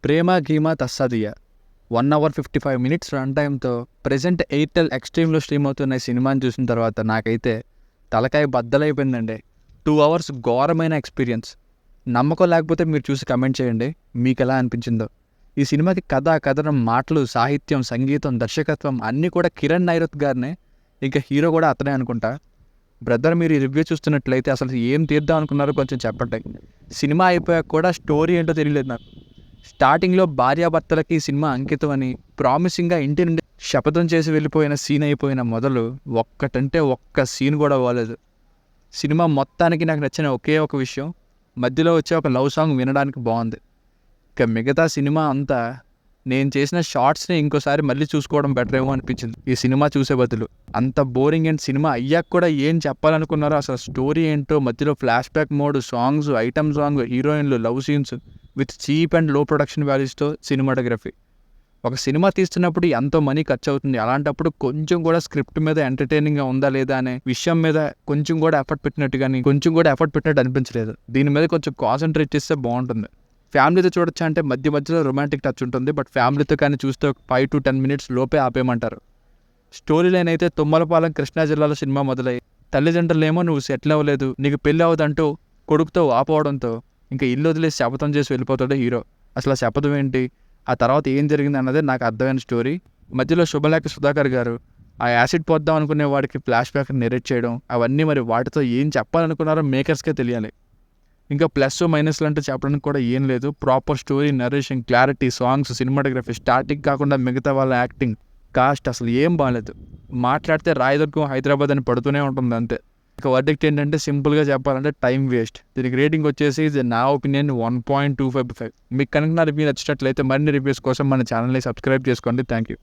ప్రేమ గీమా తస్సాదియా 1 hour 55 minutes run టైంతో ప్రెజెంట్ ఎయిర్టెల్ ఎక్స్ట్రీమ్లో స్ట్రీమ్ అవుతున్న ఈ సినిమాని చూసిన తర్వాత నాకైతే తలకాయ బద్దలైపోయిందండి. 2 అవర్స్ ఘోరమైన ఎక్స్పీరియన్స్. నమ్మకం లేకపోతే మీరు చూసి కమెంట్ చేయండి మీకు ఎలా అనిపించిందో. ఈ సినిమాకి కథ, కథనం, మాటలు, సాహిత్యం, సంగీతం, దర్శకత్వం అన్నీ కూడా కిరణ్ నైరత్ గారినే. ఇంకా హీరో కూడా అతనే అనుకుంటా. బ్రదర్, మీరు ఈ రివ్యూ చూస్తున్నట్లయితే అసలు ఏం తీద్దాం అనుకున్నారో కొంచెం చెప్పండి. సినిమా అయిపోయాక కూడా స్టోరీ ఏంటో తెలియలేదు నాకు. స్టార్టింగ్లో భార్యాభర్తలకి ఈ సినిమా అంకితం అని ప్రామిసింగ్గా ఇంటి నుండి శపథం చేసి వెళ్ళిపోయిన సీన్ అయిపోయిన మొదలు ఒక్కటంటే ఒక్క సీన్ కూడా అవ్వలేదు. సినిమా మొత్తానికి నాకు నచ్చిన ఒకే ఒక విషయం, మధ్యలో వచ్చే ఒక లవ్ సాంగ్ వినడానికి బాగుంది. ఇక మిగతా సినిమా అంతా నేను చేసిన షార్ట్స్ని ఇంకోసారి మళ్ళీ చూసుకోవడం బెటర్ ఏమో అనిపించింది ఈ సినిమా చూసే బదులు. అంత బోరింగ్ అండ్ సినిమా అయ్యాక కూడా ఏం చెప్పాలనుకున్నారో, అసలు స్టోరీ ఏంటో, మధ్యలో flashback mode, songs, item song, హీరోయిన్లు, love scenes with cheap and low production వాల్యూస్తో సినిమాటోగ్రఫీ. ఒక సినిమా తీస్తున్నప్పుడు ఎంతో మనీ ఖర్చు అవుతుంది. అలాంటప్పుడు కొంచెం కూడా స్క్రిప్ట్ మీద ఎంటర్టైనింగ్గా ఉందా లేదా అనే విషయం మీద కొంచెం కూడా ఎఫర్ట్ పెట్టినట్టు అనిపించలేదు. దీని మీద కొంచెం కాన్సన్ట్రేట్ చేస్తే బాగుంటుంది. ఫ్యామిలీతో చూడొచ్చా అంటే మధ్యలో రొమాంటిక్ టచ్ ఉంటుంది. బట్ ఫ్యామిలీతో కానీ చూస్తే 5 to 10 మినిట్స్ లోపే ఆపేయమంటారు. స్టోరీ లైన్ అయితే తుమ్మలపాలెం కృష్ణా జిల్లాలో సినిమా మొదలై తల్లిదండ్రులేమో నువ్వు సెటిల్ అవ్వలేదు, నీకు పెళ్ళి అవ్వదంటూ కొడుకుతో ఆపోవడంతో ఇంకా ఇల్లు వదిలేసి శపథం చేసి వెళ్ళిపోతాడు హీరో. అసలు ఆ శపథం ఏంటి, ఆ తర్వాత ఏం జరిగింది అన్నదే నాకు అర్థమైన స్టోరీ. మధ్యలో శుభలేఖ సుధాకర్ గారు ఆ యాసిడ్ పోద్దాం అనుకునే వాడికి ఫ్లాష్ బ్యాక్ నెరేట్ చేయడం, అవన్నీ మరి వాటితో ఏం చెప్పాలనుకున్నారో మేకర్స్కే తెలియాలి. ఇంకా ప్లస్ మైనస్లు అంటే చెప్పడానికి కూడా ఏం లేదు. Proper story, narration, clarity, songs, cinematography, starting కాకుండా మిగతా వాళ్ళ యాక్టింగ్, కాస్ట్ అసలు ఏం బాగాలేదు. మాట్లాడితే రాయదుర్గం హైదరాబాద్ అని పడుతూనే ఉంటుంది అంతే. ఇక వర్డిక్ట్ ఏంటంటే సింపుల్గా చెప్పాలంటే టైం వేస్ట్. దీనికి రేటింగ్ వచ్చేసి నా ఒపీనియన్ 1.25. మీకు కనుక నా రివ్యూ నచ్చినట్లయితే మరిన్ని రివ్యూస్ కోసం మన ఛానల్ని సబ్స్క్రైబ్ చేసుకోండి. Thank you.